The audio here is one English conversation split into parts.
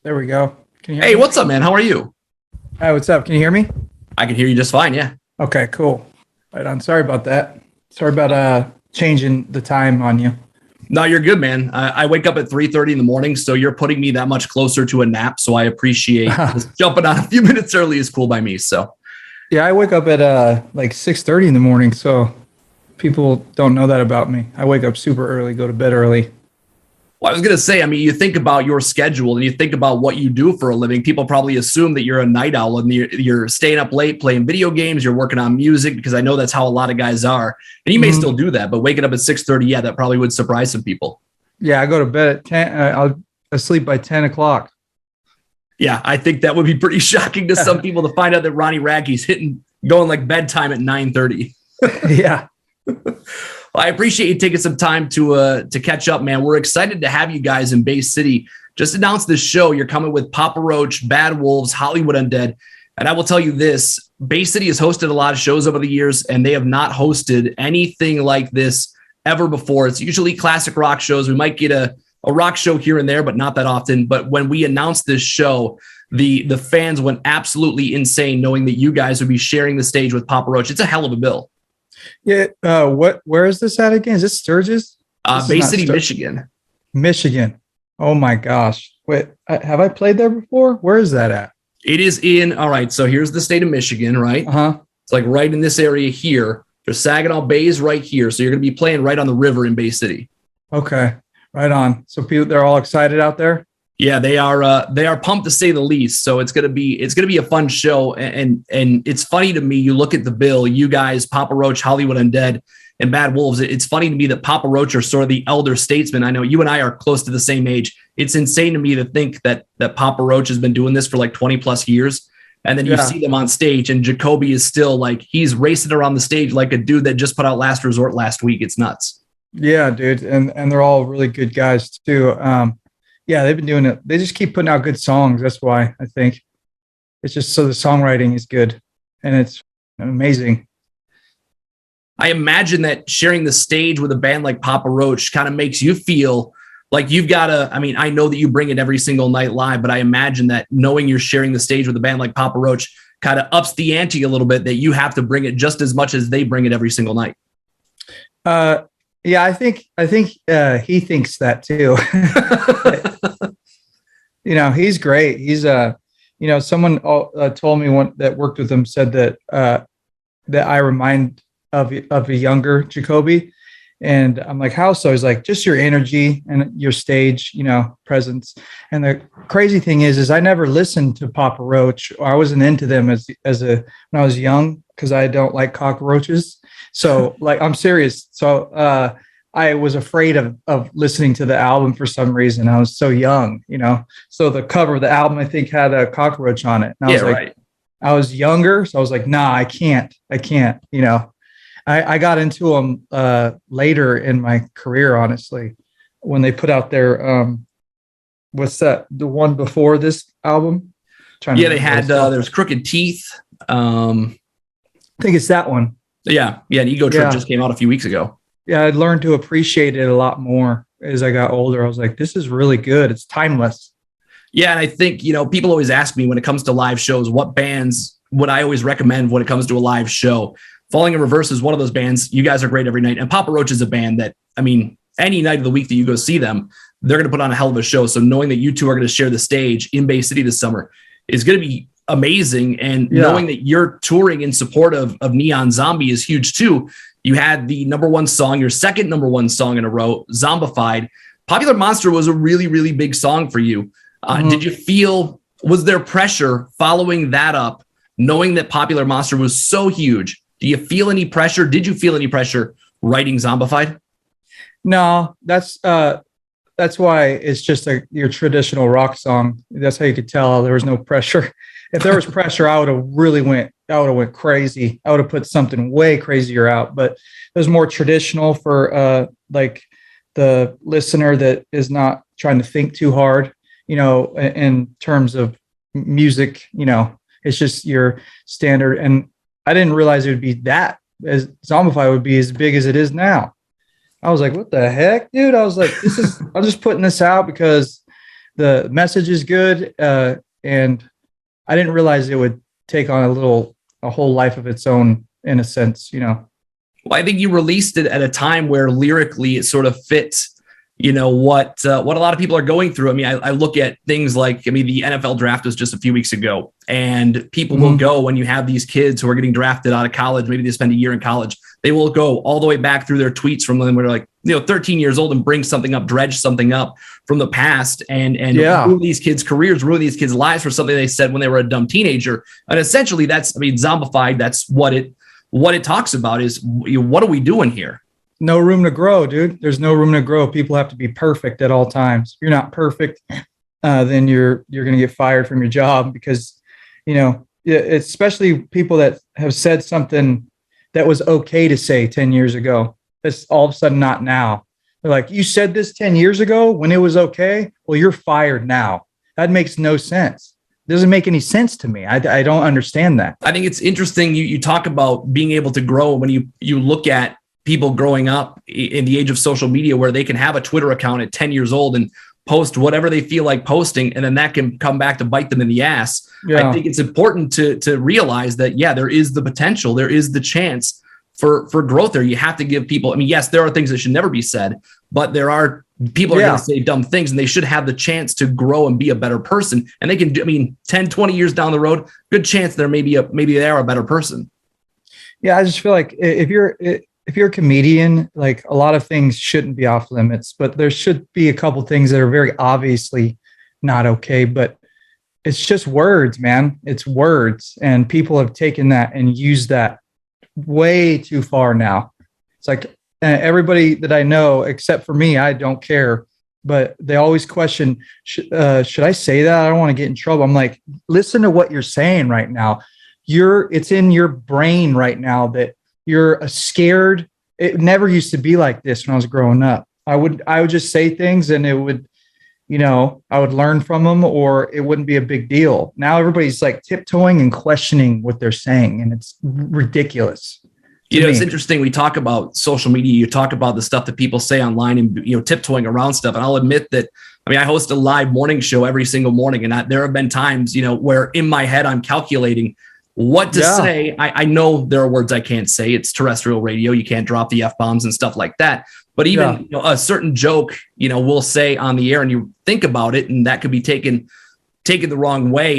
There we go. Can you hear Hey, me? what's up, man? How are you? Hi, what's up? Can you hear me? I can hear you just fine. Yeah. Okay, cool. Right on. Sorry about that. Sorry about changing the time on you. No, you're good, man. I wake up at 3:30 in the morning, so you're putting me that much closer to a nap. So I appreciate just jumping on a few minutes early is cool by me. So Yeah, I wake up at like 6:30 in the morning, so people don't know that about me. I wake up super early, go to bed early. well, I was gonna say, I mean, you think about your schedule and you think about what you do for a living. People probably assume that you're a night owl and you're staying up late playing video games. You're working on music because I know that's how a lot of guys are, and you may still do that. But waking up at 6:30, yeah, that probably would surprise some people. Yeah, I go to bed at 10. I'll sleep by 10 o'clock. Yeah, I think that would be pretty shocking to some people to find out that Ronnie Radke's going like bedtime at 9:30. Yeah. Well, I appreciate you taking some time to catch up, man. We're excited to have you guys in Bay City. Just announced this show. You're coming with Papa Roach, Bad Wolves, Hollywood Undead. And I will tell you this, Bay City has hosted a lot of shows over the years, and they have not hosted anything like this ever before. It's usually classic rock shows. We might get a rock show here and there, but not that often. But when we announced this show, the fans went absolutely insane knowing that you guys would be sharing the stage with Papa Roach. It's a hell of a bill. Yeah. Where is this at again? Is this Sturgis? Bay City, Michigan. Michigan. Oh my gosh. Wait, have I played there before? Where is that at? It is all right, so here's the state of Michigan, right? Uh-huh. It's like right in this area here. There's Saginaw Bay is right here. So you're going to be playing right on the river in Bay City. Okay. Right on. So people, they're all excited out there? Yeah, they are pumped to say the least. So it's gonna be a fun show. And it's funny to me, you look at the bill, you guys, Papa Roach, Hollywood Undead, and Bad Wolves. It's funny to me that Papa Roach are sort of the elder statesman. I know you and I are close to the same age. It's insane to me to think that Papa Roach has been doing this for like 20 plus years. And then you see them on stage, and Jacoby is still like, he's racing around the stage like a dude that just put out Last Resort last week. It's nuts. Yeah, dude. And they're all really good guys too. Yeah, they've been doing it. They just keep putting out good songs. That's why I think it's just so the songwriting is good and it's amazing. I imagine that sharing the stage with a band like Papa Roach kind of makes you feel like you've got to, I mean, I know that you bring it every single night live, but I imagine that knowing you're sharing the stage with a band like Papa Roach kind of ups the ante a little bit, that you have to bring it just as much as they bring it every single night. Yeah, I think he thinks that too. He's great. He's someone told me that worked with him said that I remind of a younger Jacoby, and I'm like, how so? He's like, just your energy and your stage, presence. And the crazy thing is I never listened to Papa Roach, or I wasn't into them when I was young, because I don't like cockroaches. So like, I'm serious. So I was afraid of listening to the album for some reason. I was so young, So the cover of the album, I think, had a cockroach on it. And I was like, right. I was younger, so I was like, nah, I can't. I got into them later in my career, honestly, when they put out their what's that? The one before this album? Yeah, they had there's Crooked Teeth. I think it's that one. Yeah, an Ego Trip just came out a few weeks ago. Yeah, I learned to appreciate it a lot more as I got older. I was like, this is really good. It's timeless. Yeah, and I think, people always ask me when it comes to live shows, what bands would I always recommend when it comes to a live show? Falling in Reverse is one of those bands. You guys are great every night. And Papa Roach is a band that, I mean, any night of the week that you go see them, they're going to put on a hell of a show. So knowing that you two are going to share the stage in Bay City this summer is going to be amazing. And knowing that you're touring in support of Neon Zombie is huge too. You had the number one song, your second number one song in a row, Zombified. Popular Monster was a really, really big song for you. Did you feel, was there pressure following that up, knowing that Popular Monster was so huge? Do you feel any pressure? Did you feel any pressure writing Zombified? No, that's why it's just your traditional rock song. That's how you could tell there was no pressure. If there was pressure, I would have went crazy. I would have put something way crazier out, but it was more traditional for like the listener that is not trying to think too hard, in terms of music, it's just your standard. And I didn't realize it would be that as Zombified would be as big as it is now. I was like, what the heck, dude? I was like, I'm just putting this out because the message is good. And I didn't realize it would take on a whole life of its own, in a sense, you know. Well, I think you released it at a time where lyrically it sort of fits, what a lot of people are going through. I mean, I look at things like, the NFL draft was just a few weeks ago, and people will go when you have these kids who are getting drafted out of college. Maybe they spend a year in college. They will go all the way back through their tweets from when they're like, 13 years old and bring something up, dredge something up from the past and ruin these kids' careers, ruin these kids' lives for something they said when they were a dumb teenager. And essentially that's, Zombified, that's what it talks about is, what are we doing here? No room to grow, dude. There's no room to grow. People have to be perfect at all times. If you're not perfect, then you're going to get fired from your job because, especially people that have said something that was okay to say 10 years ago. It's all of a sudden not now. They're like, you said this 10 years ago when it was okay. Well, you're fired now. That makes no sense. It doesn't make any sense to me. I don't understand that. I think it's interesting. You talk about being able to grow when you look at people growing up in the age of social media where they can have a Twitter account at 10 years old and post whatever they feel like posting, and then that can come back to bite them in the ass. Yeah. I think it's important to realize that, there is the potential, there is the chance for growth there. You have to give people, yes, there are things that should never be said, but there are people are going to say dumb things, and they should have the chance to grow and be a better person. And they can do, 10, 20 years down the road, good chance there maybe they are a better person. Yeah. I just feel like if you're a comedian, like a lot of things shouldn't be off limits, but there should be a couple things that are very obviously not okay, but it's just words, man. It's words. And people have taken that and used that way too far now. It's like everybody that I know, except for me, I don't care, but they always question, should I say that? I don't want to get in trouble. I'm like, listen to what you're saying right now. It's in your brain right now that you're scared. It never used to be like this when I was growing up. I would just say things and it would, I would learn from them or it wouldn't be a big deal. Now everybody's like tiptoeing and questioning what they're saying, and it's ridiculous. It's interesting. We talk about social media. You talk about the stuff that people say online and, tiptoeing around stuff. And I'll admit that, I host a live morning show every single morning. And there have been times, where in my head, I'm calculating what to say. I know there are words I can't say. It's terrestrial radio. You can't drop the F-bombs and stuff like that. But even a certain joke, we'll say on the air and you think about it and that could be taken the wrong way.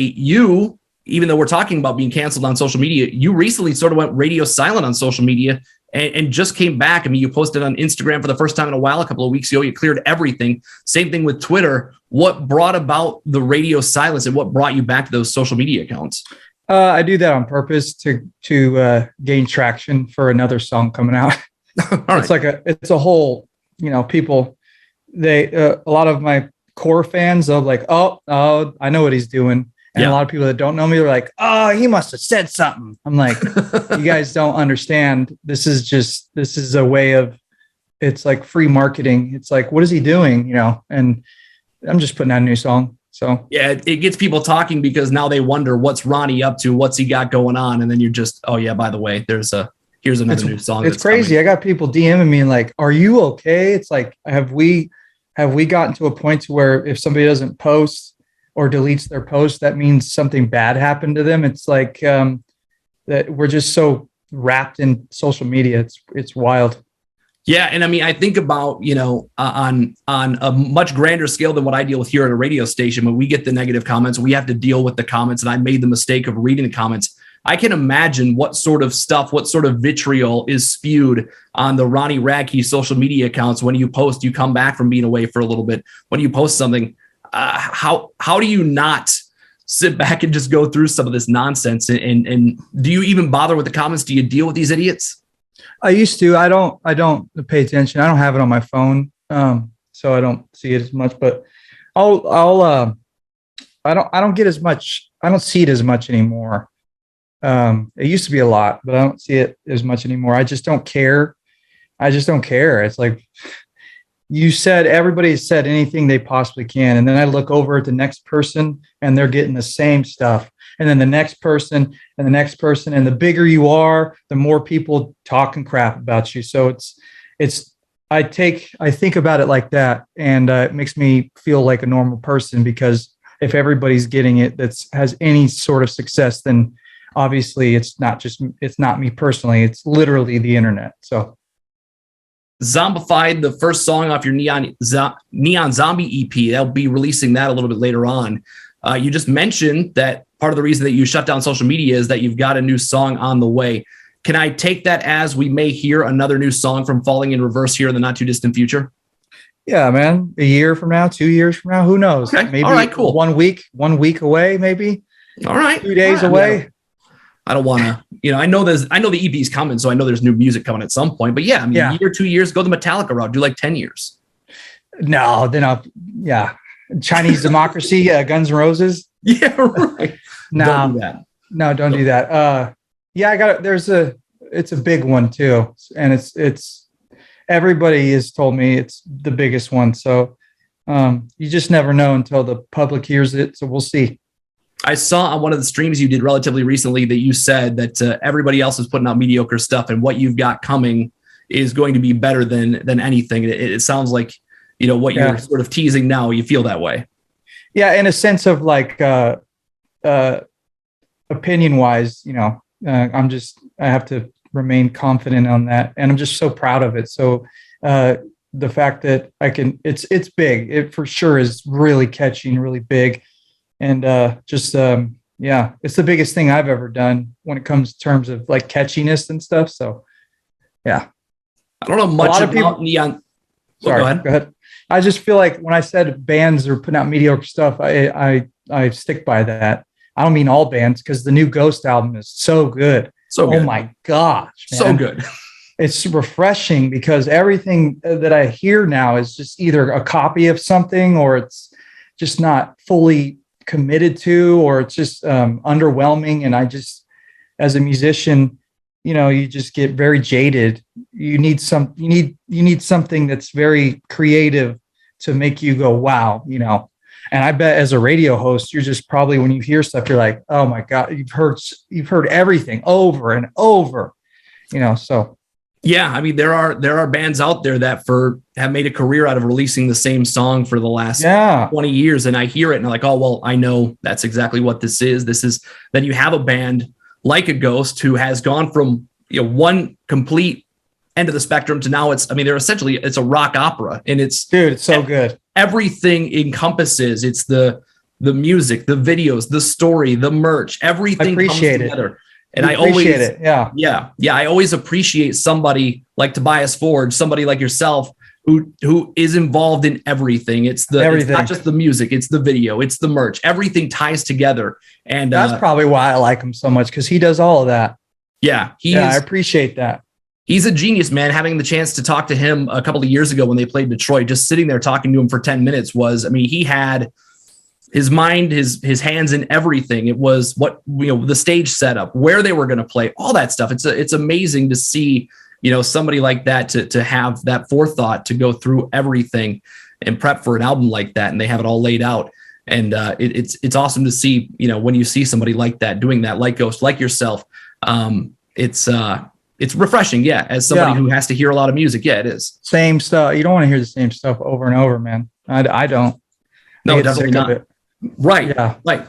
Even though we're talking about being canceled on social media, you recently sort of went radio silent on social media and just came back. You posted on Instagram for the first time in a while, a couple of weeks ago. You cleared everything. Same thing with Twitter. What brought about the radio silence and what brought you back to those social media accounts? I do that on purpose to gain traction for another song coming out. It's like it's a whole, people, a lot of my core fans are like, oh, I know what he's doing. And a lot of people that don't know me, they're like, oh, he must have said something. I'm like, you guys don't understand. This is a way of, it's like free marketing. It's like, what is he doing? And I'm just putting out a new song. So it gets people talking because now they wonder what's Ronnie up to, what's he got going on, and then you're just, oh yeah, by the way, here's another new song. It's crazy. Coming. I got people DMing me and like, are you okay? It's like, have we gotten to a point to where if somebody doesn't post or deletes their post, that means something bad happened to them? It's like that we're just so wrapped in social media. It's wild. Yeah. And I think about, on a much grander scale than what I deal with here at a radio station, when we get the negative comments, we have to deal with the comments. And I made the mistake of reading the comments. I can imagine what sort of vitriol is spewed on the Ronnie Radke social media accounts when you post, you come back from being away for a little bit. When you post something, how do you not sit back and just go through some of this nonsense? And do you even bother with the comments? Do you deal with these idiots? I used to. I don't pay attention. I don't have it on my phone, so I don't see it as much. But I don't get as much. I don't see it as much anymore. It used to be a lot, but I don't see it as much anymore. I just don't care. It's like everybody said anything they possibly can. And then I look over at the next person and they're getting the same stuff. And then the next person and the next person. And the bigger you are, the more people talking crap about you. So I think about it like that, and it makes me feel like a normal person, because if everybody's getting it that's has any sort of success, then obviously it's not me personally, it's literally the internet. So Zombified, the first song off your Neon Zombie EP, they'll be releasing that a little bit later on. You just mentioned that part of the reason that you shut down social media is that you've got a new song on the way. Can I take that as we may hear another new song from Falling in Reverse here in the not too distant future? yeah, man, a year from now, 2 years from now, who knows? Okay. Maybe all right, cool. 1 week away, maybe All right, 2 days all right. away. I don't want to, I know the EP's coming, so I know there's new music coming at some point. But yeah, I mean, Yeah. a year, 2 years, go the Metallica route, do like 10 years. No, then yeah. Chinese Democracy, Guns N' Roses. Yeah, right. No, Don't do that. no, don't do that. Yeah, it's a big one too. And it's everybody has told me it's the biggest one. So you just never know until the public hears it. So we'll see. I saw on one of the streams you did relatively recently that you said that everybody else is putting out mediocre stuff, and what you've got coming is going to be better than anything. It sounds like, what you're sort of teasing now, you feel that way. Yeah. In a sense of like, opinion wise, I have to remain confident on that. And I'm just so proud of it. So, the fact that it's big, it for sure is really catchy and really big. And, it's the biggest thing I've ever done when it comes to terms of like catchiness and stuff. So, yeah. I don't know much about Neon. Sorry, go ahead. I just feel like when I said bands are putting out mediocre stuff, I stick by that. I don't mean all bands, because the new Ghost album is so good. So good. Oh my gosh, man. So good. It's refreshing, because everything that I hear now is just either a copy of something, or it's just not fully committed to, or it's just underwhelming. And I just, as a musician, you just get very jaded. You need something that's very creative to make you go, wow, And I bet as a radio host, you're just probably, when you hear stuff, you're like, oh my God, you've heard everything over and over, so. Yeah. I mean, there are bands out there that have made a career out of releasing the same song for the last 20 years. And I hear it and I'm like, oh, well, I know that's exactly what this is. Then you have a band like a Ghost who has gone from, one complete end of the spectrum to now it's a rock opera, and it's so good. Everything encompasses. It's the music, the videos, the story, the merch, everything comes together. And I always appreciate it. Yeah. I always appreciate somebody like Tobias Ford, somebody like yourself who is involved in everything. It's not just the music, it's the video, it's the merch. Everything ties together. And that's probably why I like him so much, because he does all of that. Yeah. I appreciate that. He's a genius, man. Having the chance to talk to him a couple of years ago when they played Detroit, just sitting there talking to him for 10 minutes he had his mind, his hands in everything. It was the stage setup, where they were going to play, all that stuff. It's amazing to see, somebody like that to have that forethought to go through everything and prep for an album like that. And they have it all laid out. And it's awesome to see, when you see somebody like that doing that, like Ghost, like yourself. It's refreshing. Yeah. As somebody who has to hear a lot of music. Yeah, it is. Same stuff. You don't want to hear the same stuff over and over, man. I don't. No, definitely not. Right. Yeah. Right.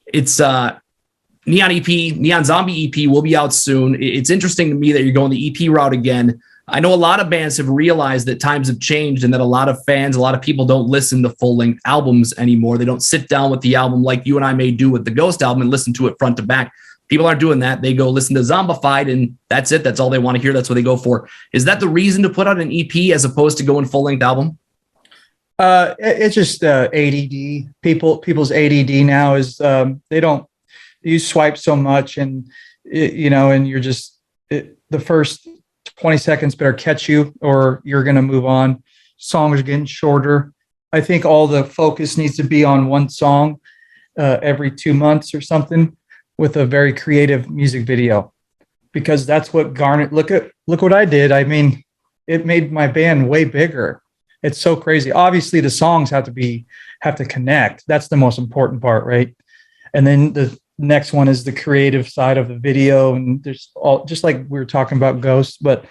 It's Neon Zombie EP will be out soon. It's interesting to me that you're going the EP route again. I know a lot of bands have realized that times have changed and that a lot of fans, a lot of people don't listen to full length albums anymore. They don't sit down with the album like you and I may do with the Ghost album and listen to it front to back. People aren't doing that. They go listen to Zombified and that's it. That's all they want to hear. That's what they go for. Is that the reason to put out an EP as opposed to going full length album? It's just ADD. People's ADD now is you swipe so much, and and you're just the first 20 seconds better catch you, or you're going to move on. Songs are getting shorter. I think all the focus needs to be on one song every 2 months or something, with a very creative music video, because that's what garnered. Look what I did. I mean, it made my band way bigger. It's so crazy. Obviously the songs have to connect. That's the most important part, right? And then the next one is the creative side of the video. And there's all, just like we were talking about Ghost, but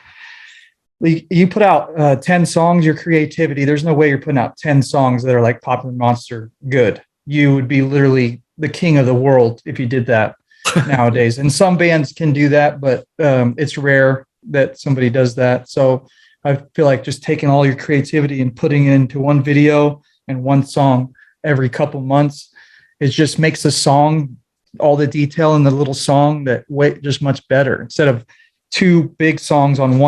you put out 10 songs, your creativity, there's no way you're putting out 10 songs that are like Popular Monster good. You would be literally the king of the world if you did that nowadays. And some bands can do that, but it's rare that somebody does that. So I feel like just taking all your creativity and putting it into one video and one song every couple months, it just makes the song, all the detail in the little song, that way just much better. Instead of two big songs on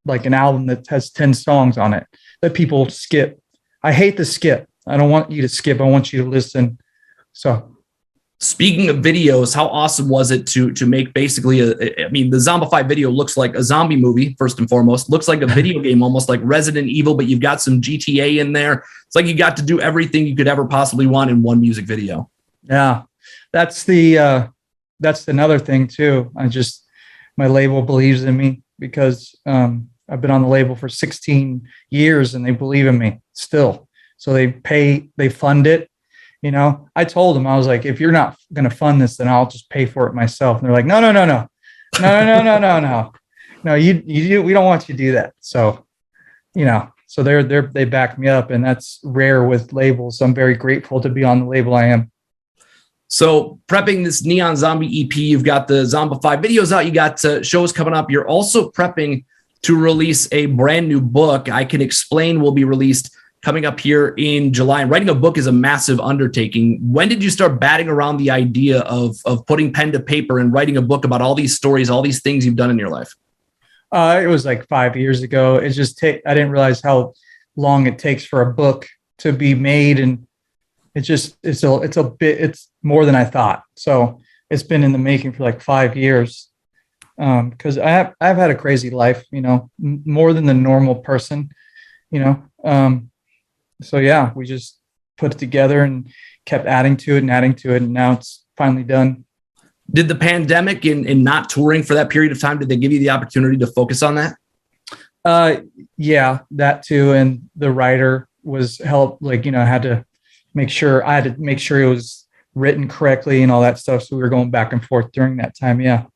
like an album that has 10 songs on it that people skip. I hate the skip. I don't want you to skip. I want you to listen. So speaking of videos, how awesome was it to make basically I mean, the Zombified video looks like a zombie movie, first and foremost. Looks like a video game, almost like Resident Evil, but you've got some GTA in there. It's like you got to do everything you could ever possibly want in one music video. Yeah, that's another thing too. My label believes in me because I've been on the label for 16 years and they believe in me still. So they fund it. You know, I told them, I was like, if you're not going to fund this, then I'll just pay for it myself. And they're like, no, we don't want you to do that. So, you know, so they back me up, and that's rare with labels. I'm very grateful to be on the label I am. So prepping this Neon Zombie EP, you've got the Zombified videos out, you got shows coming up. You're also prepping to release a brand new book. I Can Explain will be released coming up here in July. And writing a book is a massive undertaking. When did you start batting around the idea of putting pen to paper and writing a book about all these stories, all these things you've done in your life? It was like 5 years ago. I didn't realize how long it takes for a book to be made. And it's more than I thought. So it's been in the making for like 5 years. Cause I've had a crazy life, you know, more than the normal person, you know? So yeah, we just put it together and kept adding to it, and now it's finally done. Did the pandemic and not touring for that period of time, did they give you the opportunity to focus on that? Yeah, that too. And the writer was help, like, you know, I had to make sure it was written correctly and all that stuff. So we were going back and forth during that time. Yeah.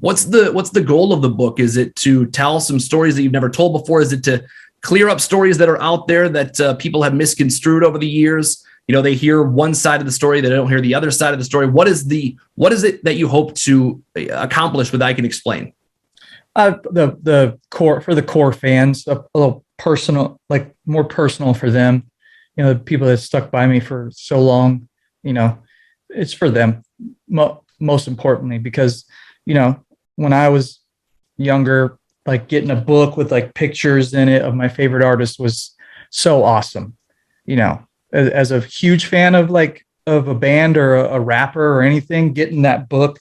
What's the goal of the book? Is it to tell some stories that you've never told before? Is it to clear up stories that are out there that people have misconstrued over the years? You know, they hear one side of the story, they don't hear the other side of the story. What is it that you hope to accomplish with I Can Explain? The core fans, a little personal, like more personal for them. You know, the people that stuck by me for so long, you know, it's for them most importantly, because, you know, when I was younger, like getting a book with like pictures in it of my favorite artists was so awesome. You know, as a huge fan of a band or a rapper or anything, getting that book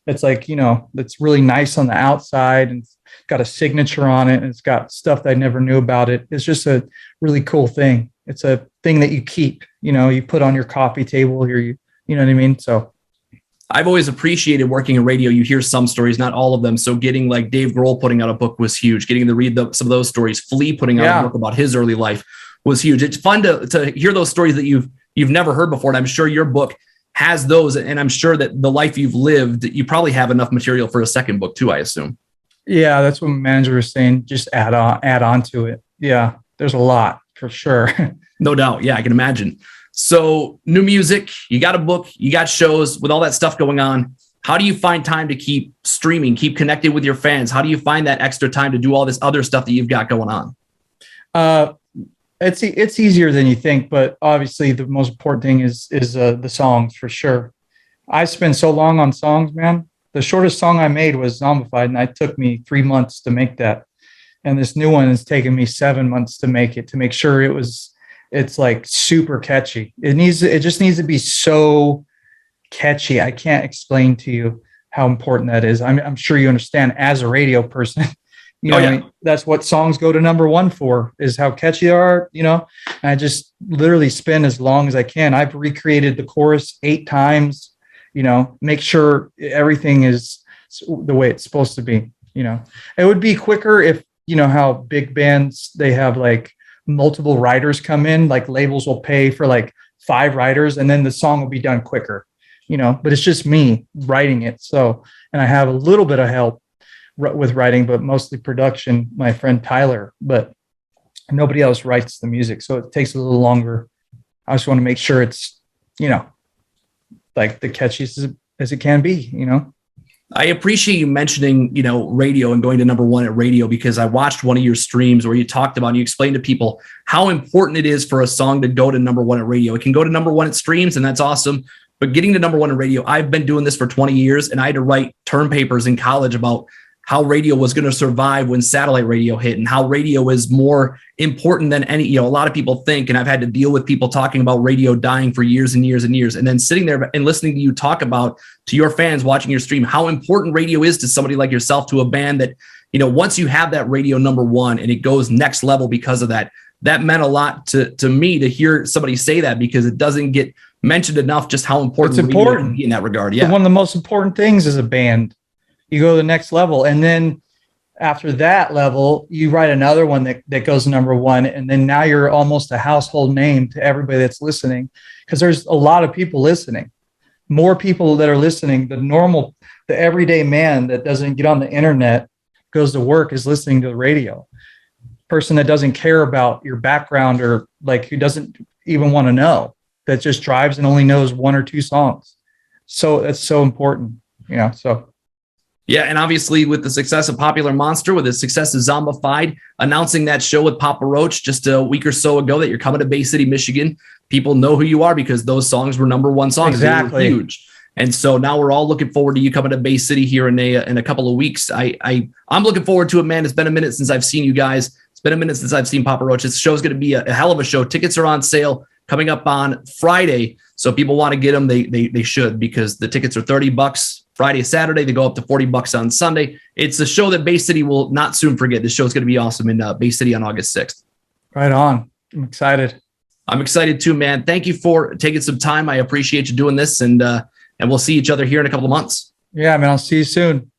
that's like, you know, that's really nice on the outside and it's got a signature on it and it's got stuff that I never knew about it. It's just a really cool thing. It's a thing that you keep, you know, you put on your coffee table here, you know what I mean? So I've always appreciated working in radio. You hear some stories, not all of them. So getting like Dave Grohl putting out a book was huge. Getting to read some of those stories. Flea putting out a book about his early life was huge. It's fun to hear those stories that you've never heard before. And I'm sure your book has those. And I'm sure that the life you've lived, you probably have enough material for a second book too, I assume. Yeah, that's what my manager was saying. Just add on to it. Yeah, there's a lot for sure. No doubt. Yeah, I can imagine. So new music, you got a book, you got shows. With all that stuff going on, how do you find time to keep streaming, keep connected with your fans? How do you find that extra time to do all this other stuff that you've got going on? It's easier than you think, but obviously the most important thing is the songs for sure. I spend so long on songs, man. The shortest song I made was Zombified, and it took me 3 months to make that. And this new one has taken me 7 months to make it, to make sure it's like super catchy. It just needs to be so catchy. I can't explain to you how important that is. I'm sure you understand as a radio person. You know, I mean, that's what songs go to number one for, is how catchy they are, you know. And I just literally spend as long as I can. I've recreated the chorus 8 times, you know, make sure everything is the way it's supposed to be, you know. It would be quicker if, you know, how big bands, they have like multiple writers come in, like labels will pay for like 5 writers and then the song will be done quicker, you know, but it's just me writing it. So, and I have a little bit of help, with writing, but mostly production, my friend Tyler, but nobody else writes the music. So it takes a little longer. I just want to make sure it's, like the catchiest as it can be, I appreciate you mentioning, radio and going to number one at radio, because I watched one of your streams where you talked about and you explained to people how important it is for a song to go to number one at radio. It can go to number one at streams, and that's awesome. But getting to number one at radio, I've been doing this for 20 years, and I had to write term papers in college about how radio was going to survive when satellite radio hit, and how radio is more important than any, a lot of people think. And I've had to deal with people talking about radio dying for years and years and years. And then sitting there and listening to you talk about, to your fans watching your stream, how important radio is to somebody like yourself, to a band that, once you have that radio number one and it goes next level because of that, that meant a lot to me to hear somebody say that, because it doesn't get mentioned enough just how important it's important can be in that regard. Yeah. One of the most important things as a band. You go to the next level, and then after that level, you write another one that goes number one, and then now you're almost a household name to everybody that's listening, because there's a lot of people listening, more people that are listening. The everyday man that doesn't get on the internet, goes to work, is listening to the radio. Person that doesn't care about your background, or like who doesn't even want to know, that just drives and only knows one or two songs. So it's so important, so. Yeah, and obviously with the success of Popular Monster, with the success of Zombified, announcing that show with Papa Roach just a week or so ago that you're coming to Bay City, Michigan, people know who you are because those songs were number one songs. Exactly. They were huge. And so now we're all looking forward to you coming to Bay City here in a couple of weeks. I'm looking forward to it, man. It's been a minute since I've seen you guys. It's been a minute since I've seen Papa Roach. This show's going to be a hell of a show. Tickets are on sale coming up on Friday. So if people want to get them, they should, because the tickets are $30 Friday, Saturday. They go up to $40 on Sunday. It's a show that Bay City will not soon forget. This show is going to be awesome in Bay City on August 6th. Right on. I'm excited. I'm excited too, man. Thank you for taking some time. I appreciate you doing this, and we'll see each other here in a couple of months. Yeah, man. I'll see you soon.